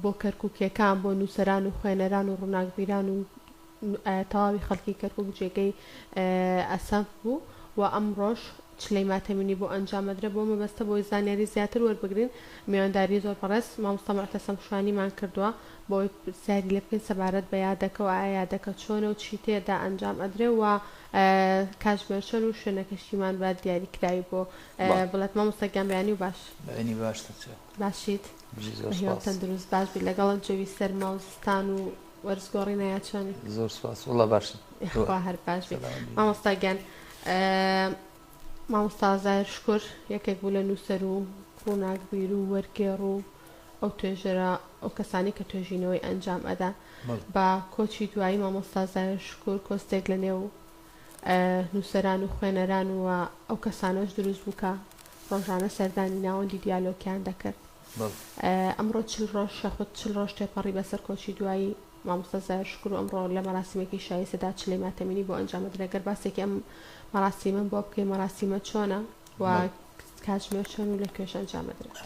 بۆ کەرکووکیەکان بۆ نووسەران و خوێنەران و ڕووناکبیران و تەواوی خەڵکی کەرکووک جێگەی ئەسەف بوو و ئەمڕۆژ چلەی ماتەمینی بۆ ئەنجامەدرێ بۆ مەبەستە بۆی زانیاری زیاتر وەربگرین میوانداری زۆر بەڕێز مامۆستا معتەسەم شوانیمان کردووە بۆی پرسیاری لێ بکەین سەبارەت بە یادەکە و ئایا یادەکە چۆنە و چی تێدا ئەنجام ئەدرێ و کاتژمێر چۆن و شوێنەکەشیمان با دیاریکراوی بۆ بڵێت مامۆستا گیانبیانی و باش باشیت تەندروست باش بی لەگەڵ جەوی سەرما و زستان و وەرزگۆڕی نەیە چۆنی زۆر سپاس وڵا باشن هەر باش بێ مامۆستا گیان مامۆستا زاهر شکر یەکێک بوو لە نووسەر و ڕووناکبیر و وەرگێڕ و ئەو توێژەرە ئەو کەسانی کە توێژینەوەی ئەنجام ئەدا بە کۆچی دوایی مامۆستا زاهر شکر کۆستێک لە نێو نووسەران و خوێنەران و ئەو کەسانەش دروست بووکە ڕۆژانە سەردانی ناوەندی دیالۆگیان دەکرد ئەمڕۆ چل ڕۆژ شەخوت چل ڕۆژ تێپەڕی بەسەر کۆچی دوایی مامۆستا زاهر شکر و ئەمڕۆ لە مەراسیمێکی شایستەدا چلەی ماتەمینی بۆ ئەنجامەدرێگەر باسێکی ئەم مەراسیمە بۆ بکەین مەراسیمە چۆنە و کاتژمێر چۆن و لە کوێش ئەنجامەدرێت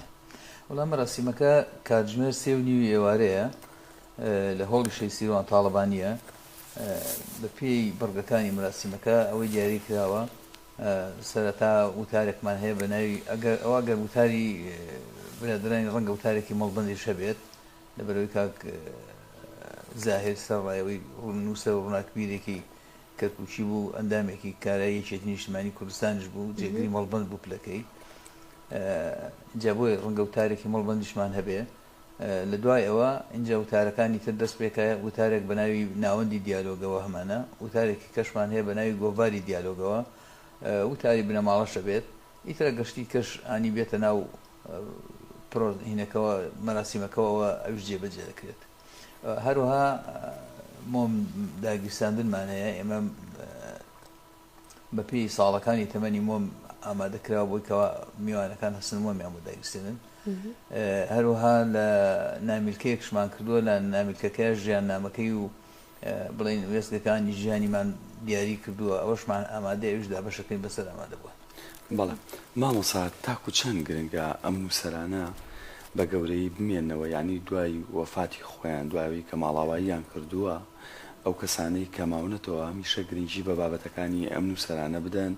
وەڵام مەراسیمەکە کاتژمێر 3:30 ئێوارەیە لە هۆڵی شەی سیروان تاڵەبانیە بە پێی بڕگەکانی مەراسیمەکە ئەوەی دیاری کراوە سەرەتا وتارێکمان هەیە بە ناوی ئەگەر وتاری برادرانی ڕەنگە وتارێکی مەڵبەندی شەبێت لەبەرەوەی کاک زاهر سەرڕایەوەی نووسەر و ڕووناکبیرێکی کەرکووکی بوو ئەندامێکی کارایی یەکێتی نیشتیمانی کوردستانش بوو جێگەری مەڵبەند بوو پلەکەی جا بۆی ڕەنگە وتارێکی مەڵبەندیشمان هەبێ لە دوای ئەوە اینجا وتارەکانی تر دەست پێکایە وتارێک بە ناوی ناوەندی دیالۆگەوە هەمانە وتارێکی کەشمان هەیە بە ناوی گۆڤاری دیالۆگەوە وتاری بنەماڵەشە بێت ئیترە گەشتی کەش ئانی بێتە ناو هینەکەەوە مەراسیمەکەەوە ئەوش جێبەجێ دەکرێت هەروەها مۆم داگیرساندنمان هەیە ئێمە بەپێی ساڵەکانی تەمەنی مۆم ئامادەکراوە بۆی کەەوە میوانەکان هەستن مۆمیان بۆ داگیرسێنن هەروەها لە نامیلکەیەکشمان کردووە لە نامیلکەکە ژیان نامەکەی و بڵین وێستگەکانی ژیانیمان دیاری کردووە ئەوەشمان ئامادە ئەوشدا بەشەکەی بەسەر ئامادە بووە بەڵێ مامۆستا تاکو چەند گرنگە ئەم نووسەرانە بە گەورەی بمێنەوە یعنی دوای وەفاتی خۆیان دواوی کە ماڵاواییان کردووە ئەو کەسانەی کە ماونەتەوە هەمیشە گرنگی بە بابەتەکانی ئەم نووسەرانە بدەن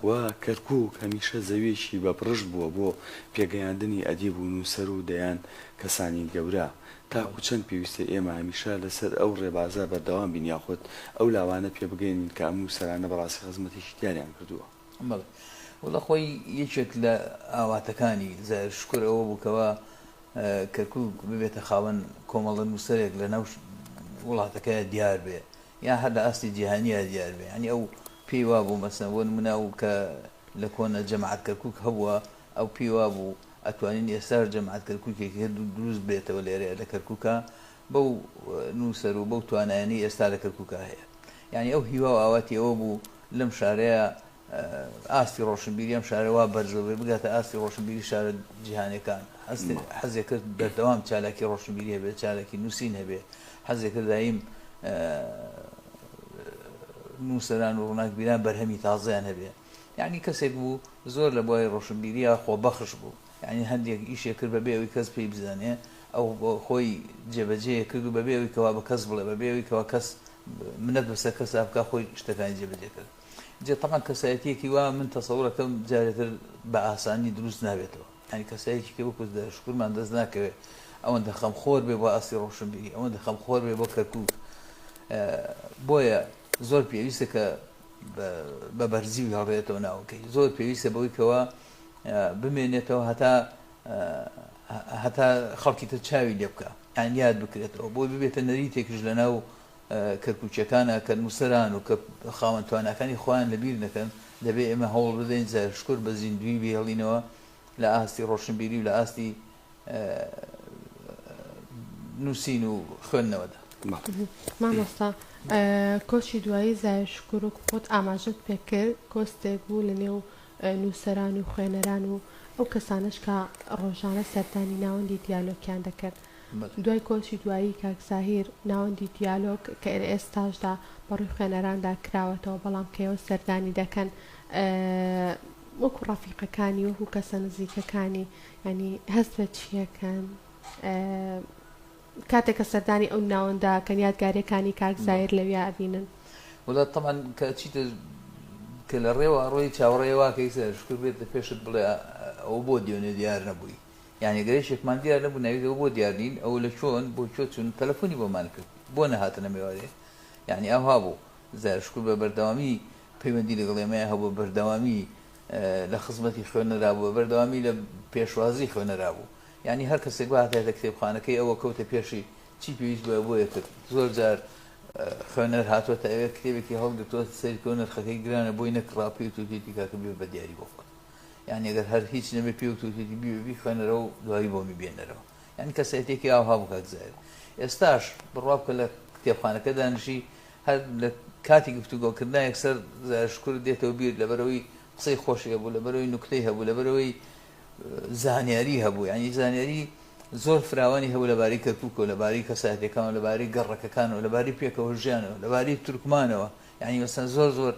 و کەرکووک هەمیشە زەویێکی بەپڕش بووە بۆ پێگەیاندنی ئەدیب و نووسەر و دەیان کەسانی گەورە تاکو چەند پێویستە ئێمە هەمیشە لەسەر ئەو ڕێبازە بەردەوام بین یاخود ئەو لاوانە پێ بگەین کە ئەم نووسەرانە بەڕاستی خزمەتێکی دیاریان کردووە وڵە خۆی یەکێک لە ئاواتەکانی زاهر شکر ئەوە بووکەوە کەرکووک ببێتە خاوەن کۆمەڵە نووسەرێک لە ناو وڵاتەکەی دیار بێ یا هەر لە ئاستی جیهانیە دیار بێ ینی ئەو پێی وا بوو مەسەن بۆ نمونە و کە لە کۆنە جەماعەت کەرکووک هەبووە ئەو پێی وا بوو ئەتوانین ئێستا جەماعەت کەرکووکێکی دروست بێتەوە لێرە لە کەرکووکە بەو نووسەر و بەو توانایانی ئێستا لە کەرکووکە هەیە یعنی ئەو هیوا و ئاواتی ئەوە بوو لەم شارەیە ئاستی ڕۆشنبیری ئەم شارەوە بەرزەوەی بگاتە ئاستی ڕۆشنبیری شارە جیهانەکان حەزێکرد بەردەوام چالاکی ڕۆشنبیری هەبێت چالاکی نووسین هەبێت حەزێکرد دایم نووسەران و ڕووناکبیران بەرهەمی تازەیان هەبێ یعنی کەسێک بوو زۆر لە بۆی ڕۆشنبیریە خۆبەخش بوو یعنی هەندێک ئیشێ کرد بەبێ ئەوی کەس پێی بزانێ ئەو خۆی جێبەجێ کرد و بەبێ ئەوی کەوا بە کەس بڵێ بەبێ ئەوی کەوا کەس منەت بەسەر کەسا بکە خۆی شتەکانی جێبەجێ کرد جێ تەمان کەسایەتیەکی وا من تەسەوڕەکەم جارێتر بە ئاسانی دروست نابێتەوە ینی کەسایەکی کە وەکو شکرمان دەست ناکەوێت ئەوەندە خەمخۆر بێ بۆ ئاستی ڕۆشنبیری ئەوەندە خەمخۆر بێ بۆ کەرکووک بۆیە زۆر پێویستە کە بە بەرزی هەڵێتەوە ناوەکەی زۆر پێویستە بەوەی کەوە بمێنێتەوە هەتا خەڵکی تر چاوی لێ بکە یان یاد بکرێتەوە بۆی ببێتە نەریتێکش لە ناو کەرکووچەکانە کە نووسەران و کە خاوەن توانەکانی خۆیان لەبیر نەکەن دەبێ ئێمە هەوڵ بدەین زاهر شکر بە زیندوی بهێڵینەوە لە ئاستی ڕۆشنبیری و لە ئاستی نووسین و خوێندنەوەدا مامۆستا کۆچی دوایی زاهر شکر و خۆت ئاماژت پێکرد کۆستێک بوو لە نێو نووسەران و خوێنەران و ئەو کەسانش کە ڕۆژانە سەردانی ناوەندی دیالۆگیان دەکرد دوای کۆچی دوایی کاک زاهیر ناوەندی دیالۆگ کە ئێستاشدا بەڕووی خوێنەراندا کراوەتەوە بەڵام کەەوە سەردانی دەکەن وەکو ڕەفیقەکانی وەکو کەسە نزیکەکانی ینی هەست بە چیەکەن کاتێککە سەردانی ئەو ناوەندا کە یادگاریەکانی کاک زایر لەوێ ئەبینن وڵات طبعا کە چیتە کە لە ڕێوە ڕۆی چاوەڕێواکەی شکر بێت لە پێشت بڵێ ئەو بۆ دیێنێ دیار نەبووی یعنی گەرێشێکمان دیار نەبوو ناویەوە بۆ دیارنین ئەو لە چۆن بۆ چۆن تەلەفۆنی بۆمان کرد بۆ نەهاتنە مێوارێ یعنی ئەوها بوو زار شکر بە بەردەوامی پەیوەندی لەگەڵ ئێمەیە هەبوو بەردەوامی لە خزمەتی خوێنەرابوو بەردەوامی لە پێشوازی خوێنەرابوو یعنی هەر کەسێک باتێتە کتێبخانەکەی ئەوە کەوتە پێشی چی پێویست بووە بۆیە کرد زۆر جار خوێنەر هاتووەتە ئەوێ کتێبێکی هەڵگرتووە سەرکەوت نرخەکەی گرانە بۆی نەکڕاپی و توتێتی کاکە بێ بە دیاری بۆ بکەن یعنی ئەگەر هەر هیچ نەبێ پێ و توتێتی بیبی خوێنەرەوە و دوایی بۆ میبێنەرەوە یعنی کەسایەتێکی ئاوها بوو کاک زایر ئێستاش بڕوا بکە لە کتێبخانەکە دانیشی هەر لە کاتی گفتوگۆکردن یەکسەر شکر دێتەوە بیر لەبەرەوەی قسەی خۆشی هەبوو لەبەرەوەی نوکتەی هەبوو لەبەرەوەی زانیاری هەبوو یعنی زانیاری زۆر فراوانی هەبوو لەبارەی کەرکووک و لەبارەی کەسایەتەکان و لەبارەی گەڕەکەکان و لەبارەی پێکەوە ژیانەوە لەبارەی تورکمانەوە یعنی مەسەن زۆر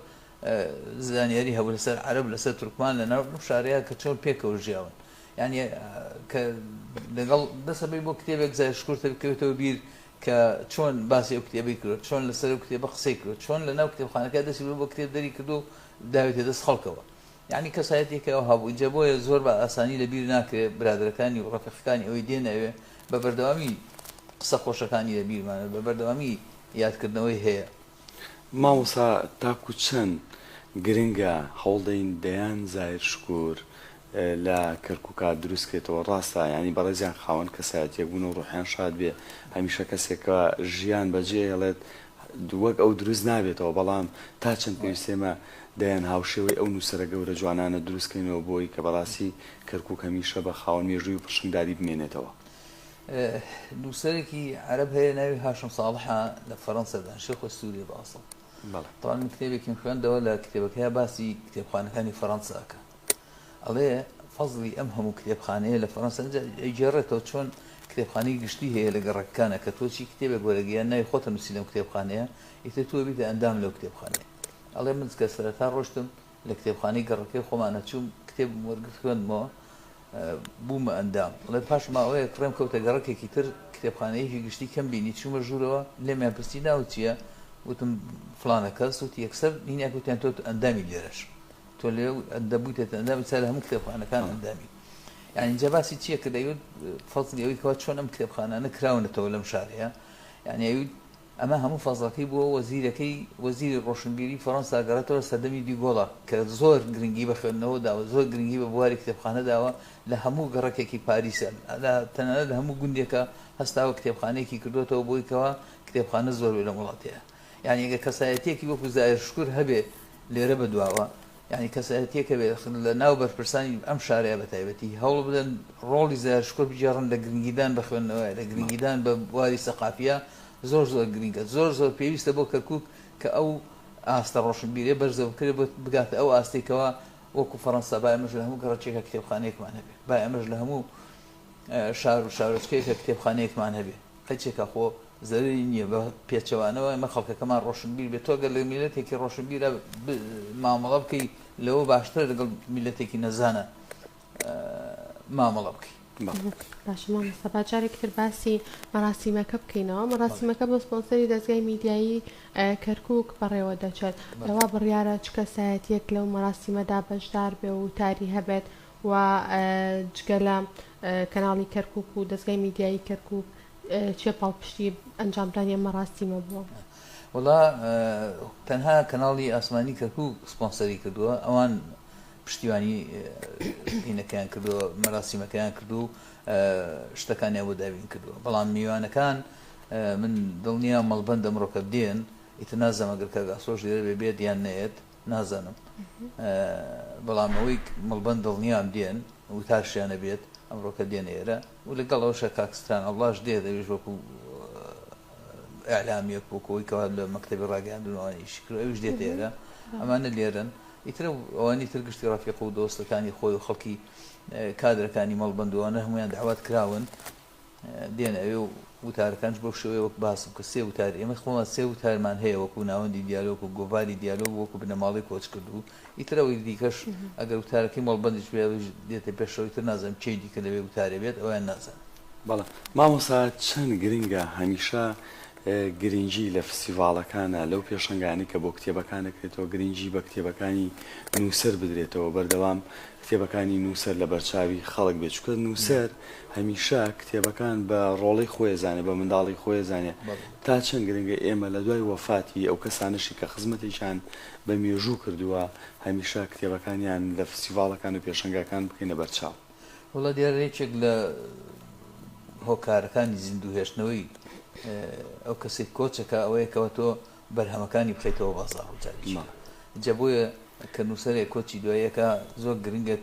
زانیاری هەبوو لەسەر عەرەب لەسەر تورکمان لەناو شارەیە کە چۆن پێکەوە ژیاون یعنی کە لەگەڵ دەسەبەی بۆ کتێبێک زای شکورتە بکەوێتەوە بیر کە چۆن باسی ئەو کتێبەی کرد چۆن لەسەر ئەو کتێبە قسەی کرد چۆن لەناو کتێبخانەکە دەستی بۆ کتێب دەری کردو و داوێتە دەست خەڵکەوە یعنی کەسایەتێکەوە هەبوو جە بۆیە زۆر بە ئاسانی لەبیر ناکرێت برادەکانی و ڕەفیقەکانی ئەوەی دێنەوێ بە بەردەوامی قسە خۆشەکانی لەبیرمانە بە بەردەوامی یادکردنەوەی هەیە مامۆسا تاکو چەند گرنگە هەوڵدەین دەیان زایر شکور لە کەرکووکە دروستکرێتەوە ڕاستە ینی بەڕێزیان خاوەن کەسایەتێک بوون و ڕوحیان شاد بێ هەمیشە کەسێکە ژیان بەجێ هێڵێت وەک ئەو دروست نابێتەوە بەڵام تا چەند پێویستێمە دەیان هاوشێوەی ئەو نووسرە گەورە جوانانە دروستکەینەوە بۆی کە بەڕاستی کەرکووک هەمیشە بە خاوەن مێژووی و پرشنگداری بمێنێتەوە نووسەرێکی عەرەب هەیە ناوی هاشم ساڵحە لە فەڕەنسەدا شێخ سووریە بەئەسڵ طبعا من کتێبێکم خوێندەوە لە کتێبەکەیە باسی کتێبخانەکانی فەڕەنساکە ئەڵێ فەزلی ئەم هەموو کتێبخانەیە لە فەڕەنسا ئەیجێڕێتەوە چۆن کتێبخانەی گشتی هەیە لە گەڕەکەکانە کە تۆچی کتێبێک وەرەگیان ناوی خۆتە نووسی لەم کتێبخانەیە ئیتر تۆ بیتە ئەندام لەو کتێبخانەیە ئەڵێ من کە سەرەتا ڕۆشتم لە کتێبخانەی گەڕەکەی خۆمانە چوم کتێب وەرگرت خوێندمەوە بوومە ئەندام ئەڵێ پاش ماوەیە کڕێم کەوتە گەڕەکێکی تر کتێبخانەیەکی گشتی کەم بینی چوومە ژوورەوە لێمیان پرسی ناو چییە وتم فلانە کەس وتی یەکسەر هینیاکوتیان تۆ ئەندامی لێرەش تۆ لێ دەبوویتێت ئەندامی سا لە هەموو کتێبخانەکان ئەندامی یعنی اینجا باسی چییە کە دەیوت فەزلی ئەوەی کەوا چۆن ئەم کتێبخانانە کراونەتەوە لەم شارەیە یعنی ئەوی ئەمە هەموو فەزڵەکەی بووە وەزیرەکەی وەزیری ڕۆشنبیری فەڕەنسا گەڕێتەوە سەردەمی دیگۆڵا کە زۆر گرنگی بە خوێندنەوە داوە زۆر گرنگی بە بواری کتێبخانە داوە لە هەموو گەڕەکێکی پاریسە تەنانەت لە هەموو گوندێکە هەستاوە کتێبخانەیەکی کردوێتەوە بۆی کەوا کتێبخانە زۆر لە وڵاتەیە یعنی ئەگە کەسایەتێکی وەکو زایر شکور هەبێ لێرە بەدواوە یعنی کەسایەتێکە بێ لە ناو بەرپرسانی ئەم شارەیە بە تایبەتی هەوڵ بدەن ڕۆڵی زایر شکور بجێڕن لە گرنگیدان بە خوێندنەوە لە گرنگیدان بە بواری سەقافیە زۆر گرنگە زۆر پێویستە بۆ کەرکووک کە ئەو ئاستە ڕۆشنبیرێ بەرزەوە کرێ بگاتە ئەو ئاستێکەوە وەکو فەڕەنسا با ئەمەش لە هەموو گەڕەچێکە کتێبخانەیەکمان هەبێ با ئەمەش لە هەموو شار و شارۆچکەیەکە کتێبخانەیەکمان هەبێ قەچێکە خۆ زەرری نییە بە پێچەوانەوە ئەمە خەڵکەکەمان ڕۆشنبیر بێت تۆ گەر لە میلەتێکی ڕۆشنبیرە مامەڵە بکەی لەوە باشتر لەگەڵ میلەتێکی نەزانە مامەڵە بکەی باشمان سەباجارێک تر باسی مەراسیمەکە بکەینەوە مەراسیمەکە بە سپۆنسەری دەستگای میدیایی کەرکووک بەڕێوە دەچێت لەوا بڕیارە چ کەسایەتیەک لەو مەراسیمەدا بەشدار بێ و تاری هەبێت و جگە لە کەناڵی کەرکووک و دەستگای میدیایی کەرکووک چێ پاڵپشتی ئەنجامدانی مەراسیمە بووە وڵا تەنها کەناڵی ئاسمانی کەرکووک سپۆنسەری کردووە ئەوان پشتیوانی هینەکەیان کردووە مەراسیمەکەیان کردو شتەکانیان بۆ داوین کردووە بەڵام میوانەکان من دڵنیا مەڵبەند ئەمڕۆکە بدێن ئیتر نازانم ئەگەر کە ئاسۆش لێرە بێت یان نەیەت نازانم بەڵام ئەوەی مەڵبەند دڵنیام دێن وتاشیانە بێت ئەمڕۆکە دێنە ئێرە و لەگەڵ ئەوشە کاکستان ئەڵاش دێ دەویش وەکو ئەعلامیەک بۆکەوەی کەوا لە مەکتەبی ڕاگەیاندنەوەیشی کرد ئەوش دێت ئێرە ئەمانە لێرن ئیتر ئەوانی تر گشتی ڕافیق و دۆستەکانی خۆی و خەڵکی کادرەکانی مەڵبەندوانە هەمویان داوات کراون دێنە ئەوێ و وتارەکانش بۆ شێوەیە وەک باسم کە سێ وتار ئێمە خۆمان سێ وتارمان هەیە وەکو ناوەندی دیالۆگ و گۆڤاری دیالۆگ وەکو بنەماڵی کۆچ کردو ئیترەوەی دیکەش ئەگەر وتارەکەی مەڵبەندیش بێ دێتە پێشەوەی تر نازانم چی دیکە لەوێ وتارە بێت ئەویان نازانم بەڵێ مامۆستا چەند گرنگە هەمیشە گرنگی لە فستیڤالەکانە لەو پێشنگانی کە بۆ کتێبەکانەکرێتەوە گرنگی بە کتێبەکانی نووسەر بدرێتەوە بەردەوام کتێبەکانی نووسەر لە بەرچاوی خەڵک بێت چکە نووسەر هەمیشە کتێبەکان بە ڕۆڵی خۆیزانێ بە منداڵی خۆیزانێ تا چەند گرنگە ئێمە لە دوای وەفاتی ئەو کەسانشی کە خزمەتیشان بە مێژوو کردووە هەمیشە کتێبەکانیان لە فستیڤالەکان و پێشنگەکان بکەینە بەرچاو. وڵا دیارێکێک لە هۆکارەکانی زیندوهێشتنەوەی ئەو کەسێک کۆچەکە ئەوەیەکەوە تۆ بەرهەمەکانی بخیتەوە بازار جا بۆیە کە نووسەرێک کۆچی دواییەکە زۆر گرنگە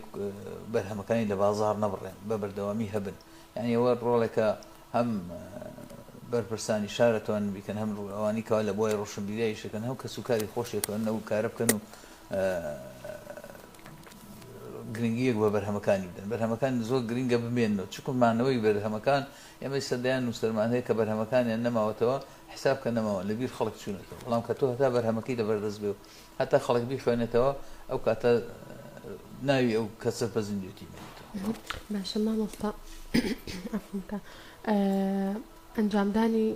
بەرهەمەکانی لە بازار نەبڕێن بە بەردەوامی هەبن یعنی ئەوە ڕۆڵێکە هەم بەرپرسانی شارەتوان بیکەن هەم ئەوانی کەوا لە بۆی ڕۆشنبیریایشەکەن هەم کە سوکاری خۆشێکەوە نەو کارە بکەن و گرنگیەک بە بەرهەمەکانی بدەن بەرهەمەکان زۆر گرنگە بمێنەوە چکمانەوەی بەرهەمەکان ئێمە سەدایان نووسەرمان هەیە کە بەرهەمەکانیان نەماوەتەوە حساب کە نەماوە لەبیر خەڵک چوونەتەوە بەڵام کە تۆ هەتا بەرهەمەکەی لەبەردەست بێ و هەتا خەڵک بیخوێنێتەوە ئەو کاتە ناوی ئەو کەسە پەزیندوێتی بێنێتەوە. باشە مامۆستا ئەفهمکە ئەنجامدانی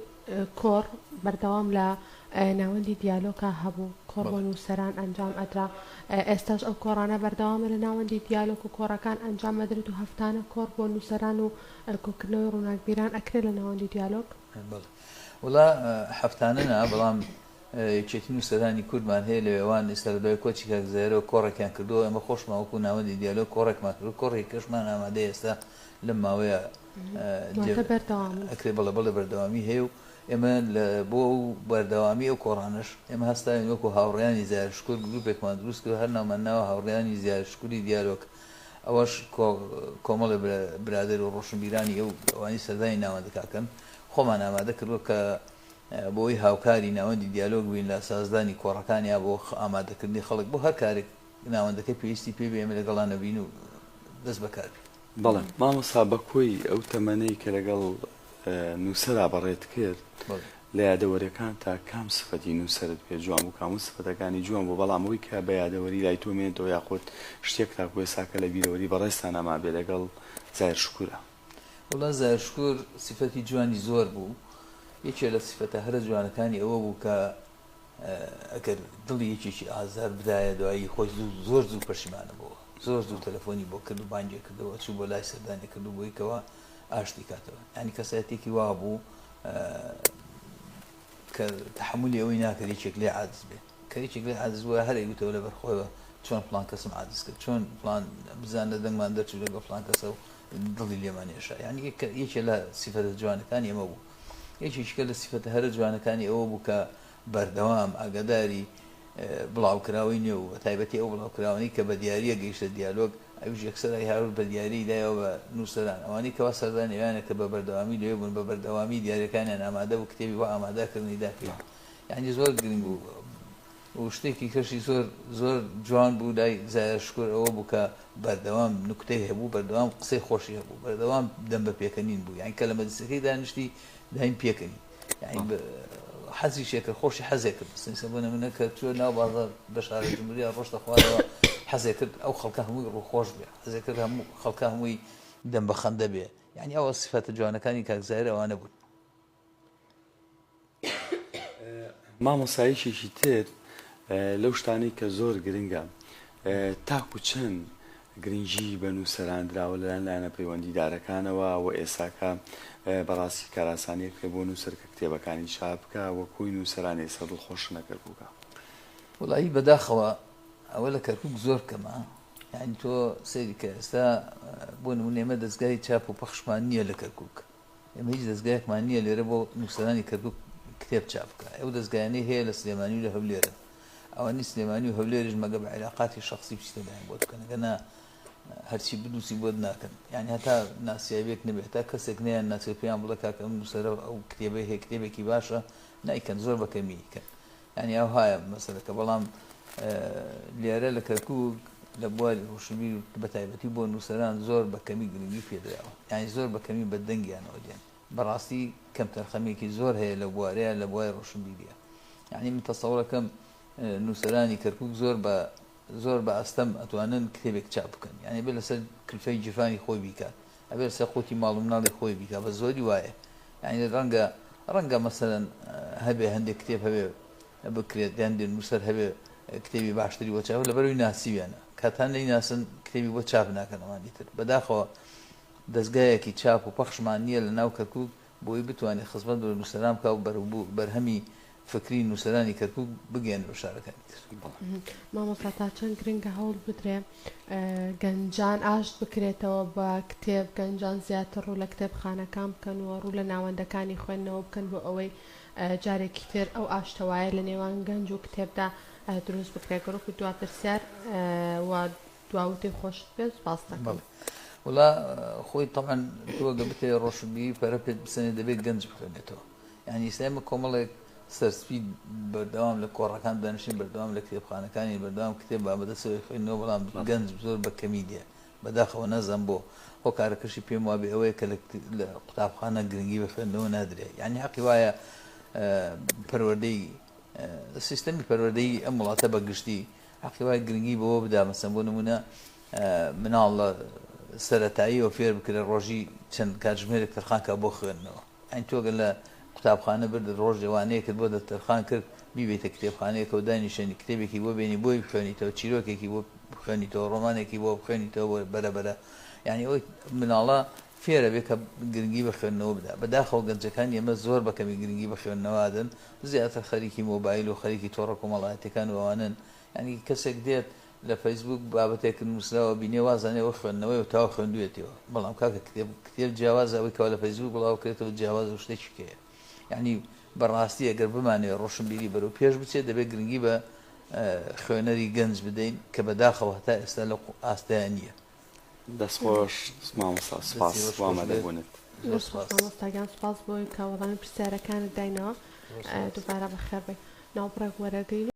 کۆڕ بەردەوام لە ناوەندی دیالۆکە هەبوو کۆڕ بۆ نووسەران ئەنجام ئەدرا ئێستاش ئەو کۆڕانە بەردەوامە لە ناوەندی دیالۆک و کۆڕەکان ئەنجام ئەدرێت و هەفتانە کۆڕ بۆ نووسەران و کۆکردنەوەی ڕووناکبیران ئەکرێت لە ناوەندی دیالۆک. وڵا هەفتانە نا بەڵام یەکێتی نووسەرانی کوردمان هەیە لەوێوان ئێستا لە دوای کۆچی کاکزایرەوە کۆڕێکیان کردووە ئێمە خۆشماوەکو ناوەندی دیالۆک کۆڕێکمان کردو کۆڕێک کەشمان ئامادەیە ئێستا لەم ماوەیە ئەکرێ بەڵێ بەردەوامی هەیە و ئێمە بۆ بەردەوامی ئەو کۆڕانش ئێمە هەستاوین وەکو هاوڕێیانی زیارشکور گروپێکمان دروست کرد هەر ناومەناوە هاوڕێیانی زیارشکوری دیالۆک ئەوەش کۆمەڵە برادر و ڕۆشنبیرانی ئەوانی سەردانی ناوەندەکەکەن خۆمان ئامادە کردووە کە بۆی هاوکاری ناوەندی دیالۆگ بووین لە سازدانی کۆڕەکانیا بۆ ئامادەکردنی خەڵک بۆ هەر کارێک ناوەندەکەی پێویستی پێ ئێمە لەگەڵا نەبین و دەست بەکار بەڵێ مامۆستا بەکۆی ئەو تەمەنەی کە لەگەڵ نووسەرا بەڕێت کرد لە یادەوەریەکان تا کام سفەتی نووسەرت پێ جوان و کام سفەتەکانی جوان بۆ بەڵام ئەوەی کە بە یادەوەری لای تۆمێنێتەوە یاخۆت شتێک تاکوێ ساکە لە بیرەوەری بەڕێستان ئەما بێ لەگەڵ زایرشکورە. وڵا زایرشکور سفەتی جوانی زۆر بوو یەکێ لە سفەتە هەرە جوانەکانی ئەوە بوو کە ئەگەر دڵی یەکێکی ئازار بدایە دوایی خۆی زۆر زوو پەشیمانە بووە زۆر زوو تەلەفۆنی بۆ کرد و بانگێ کردەوە چوو بۆ لای سەردانی کرد و بۆی کەەوە ئاشتی کاتەوە ینی کەسایەتێکی وا بوو کە تحملی ئەوەی ناکرد یەکێک لێ عاجز بێ کە یەکێک لێ عاجز بووە هەر ئەیگوتەوە لە بەرخۆیەوە چۆن فڵان کەسم عاجز کرد چۆن فڵان بزانە دەنگمان دەرچوو لەگەڵ فڵان کەسە و دڵی لێمانێشە یعنی یەکێ لە سیفەتە جوانەکانی ئەمە بوو یەکێکە لە سیفەتە هەرە جوانەکانی ئەوە بوو کە بەردەوام ئاگاداری بڵاوکراوی نێ و تایبەتی ئەو بڵاوکراوانی کە بە دیاریە گەیشتە دیالۆگ ئەوش یەکسەرای هاور بە دیاری دایەوە بە نووسەران ئەوانی کەوا سەردانیوانە کە بە بەردەوامی لێ بوون بە بەردەوامی دیارەکانیان ئامادە و کتێبی وە ئامادەکردنی داکرێت یعنی زۆر گرنگ بوو و شتێکی کەشی زۆر جوان بوو لای زایرشکور ئەوە بوو کە بەردەوام نوکتەی هەبوو بەردەوام قسەی خۆشی هەبوو بەردەوام دەم بە پێکەنین بوو یعنی کە لە مەجلیسەکەی دانیشتی دایم پێکەنی یعنی حەزی شێکرد خۆشی حەزێک کرد سنسە بۆ نمونە کە چوە ناو بازار بە شارە جمهوریە ڕۆشتە خوارەوە حەزێک کرد ئەو خەڵکە هەمووی ڕووخۆش بێ حەزێک کرد هەموو خەڵکە هەمووی دەم بە خەندە بێ یعنی ئەوە سفەتە جوانەکانی کاکزایر ئەوانە بوون. مامۆساییشێکی تر لەو شتانەی کە زۆر گرنگە تاکو چەند گرنگی بە نووسەران دراوە لەلایەنە پەیوەندیدارەکانەوە و ئێساکە بەڕاستی کاراسانیەک پێ بۆ نووسەر کە کتێبەکانی چاپ بکە وەکوی نووسەرانی ئێستا دڵخۆش نەکرد بووکە. وڵایی بەداخەوە ئەوە لە کەرکووک زۆر کەمە یعنی تۆ سەیری کە ئێستا بۆ نمونە ئێمە دەستگای چاپ و پەخشمان نییە لە کەرکووک ئێمە هیچ دەستگایەکمان نییە لێرە بۆ نووسەرانی کەرکووک کتێب چاپ بکە ئەو دەستگایانەی هەیە لە سلێمانی و لە هەولێرن ئەوانی سلێمانی و هەولێرش مەگە بە عێلاقاتی شەخصی بچتەدایان بۆ بکەن گەنا هەرچی بدوسی بۆت ناکەن یعنی هەتا ناسیاوێک نەبێت تا کەسێک نەیان ناچێت پێیان بڵێ کاکە ئەم نووسەرە ئەو کتێبەی هەیە کتێبێکی باشە نایکەن زۆر بەکەمیکەن یعنی ئەو هایە مەسەلەکە بەڵام لێرە لە کەرکووک لە بواری ڕۆشنبیر بە تایبەتی بۆ نووسەران زۆر بەکەمی گرنگی پێدراوە یعنی زۆر بەکەمی بەدەنگیانەوە دێن بەڕاستی کەم تەرخەمێکی زۆر هەیە لە بوارەیە لە بواری ڕۆشنبیریە یعنی من تەسەوڕەکەم نووسەرانی کەرکووک زۆر بە ئەستەم ئەتوانن کتێبێک چاپ بکەن یعنی بێ لەسەر کلفەی جیفانی خۆی بیکات ئەبێ سەقوتی ماڵ و مناڵی خۆی بیکە بە زۆری وایە یعنی ڕەنگە مەسەرەن هەبێ هەندێک کتێب هەبێ بکرێت یان نووسەر هەبێ کتێبی باشتری بۆ چاپ لەبەرەوەی ناسیویانە کاتان نەیناسن کتێبی بۆ چاپ ناکەنەوانی تر بەداخەوە دەستگایەکی چاپ و پەخشمان نییە لە ناو کەرکووک بۆی بتوانێت خزمەت بە نووسەران بکە و بەرهەمی فکری نووسەرانی کەرکووک بگەێن بە شارەکانی تر. مامۆستا تا چەند گرنگە هەوڵ بدرێ گەنجان ئاشت بکرێتەوە بە کتێب گەنجان زیاتر ڕوو لە کتێبخانەکان بکەنەوە ڕوو لە ناوەندەکانی خوێندنەوە بکەن بۆ ئەوەی جارێکی تر ئەو ئاشتەوایە لە نێوان گەنج و کتێبدا دروست بکرێت گەڕۆکی دوا پرسیار و دواوتی خۆشت پێ سپاس دەکەم. وڵا خۆی تەمان تۆگە بتێ ڕۆشنبی پەرە پێت بسەنێ دەبێت گەنج بخوێنێتەوە یعنی ئێستا کۆمەڵێک سەرسپی بەردەوام لە کۆڕەکان دانیشتین بەردەوام لە کتێبخانەکانی بەردەوام کتێب بابەتەسەوەی خوێندنەوە بەڵام گەنج زۆر بە کەمی دیە بەداخەوە نەزان بۆ ئەو کارەکەشی پێم وابێ ئەوەیە کە لە قوتابخانە گرنگی بە خوێندنەوە نادرێ یعنی حەقی وایە پەروەردەی سیستەمی پەروەردەی ئەم وڵاتە بەگشتی حەقی وایە گرنگی بەوە بدا مەسەن بۆ نمونە مناڵ لە سەرەتاییەوە فێر بکرێت ڕۆژی چەند کاتژمێرێک تەرخانکە بۆ خوێندنەوە ئەین تۆگە لە قوتابخانە برد ڕۆژ لەوانەیە کرد بۆ دەفتەرخان کرد بیبێتە کتێبخانەیەکە و دانیشتنی کتێبێکی بۆ بێنی بۆی بخوێنیتەوە چیرۆکێکی بۆ بخوێنیتەوە ڕۆمانێکی بۆ بخوێنیتەوە بەرەبەرە یعنی ئەوی مناڵە فێرە بێ کە گرنگی بە خوێندنەوە بدا بەداخەوە گەنجەکانی ئێمە زۆر بەکەمی گرنگی بە خوێندنەوەدن زیاتر خەریکی مۆبایل و خەریکی تۆڕە کۆمەڵایەتەکان وانن ینی کەسێک دێت لە فەیسبوک بابەتێک نووسراوە بینێ وازانێەوە خوێندنەوەی و تاوا خوێندوێتەوە بەڵام کاکە کتێب جیاوازەوەی کەەوە لە فەیسبوک بڵاو کرێتەوە جیاواز و شتێکی کەیە یعنی بەڕاستی ئەگەر بمانێ ڕۆشنبیری بەرەو پێش بچێت دەبێت گرنگی بە خوێنەری گەنج بدەین کە بەداخەوە هەتا ئێستا لە ئاستایان نییە. دەستخۆش مامۆستا سوپاس وامادەبوونت مامۆستاگیان سوپاس بۆی کە وەڵامی پرسیارەکانت داینەوە دووبارە بەخێر بێ ناوبڕێک وەرەگەین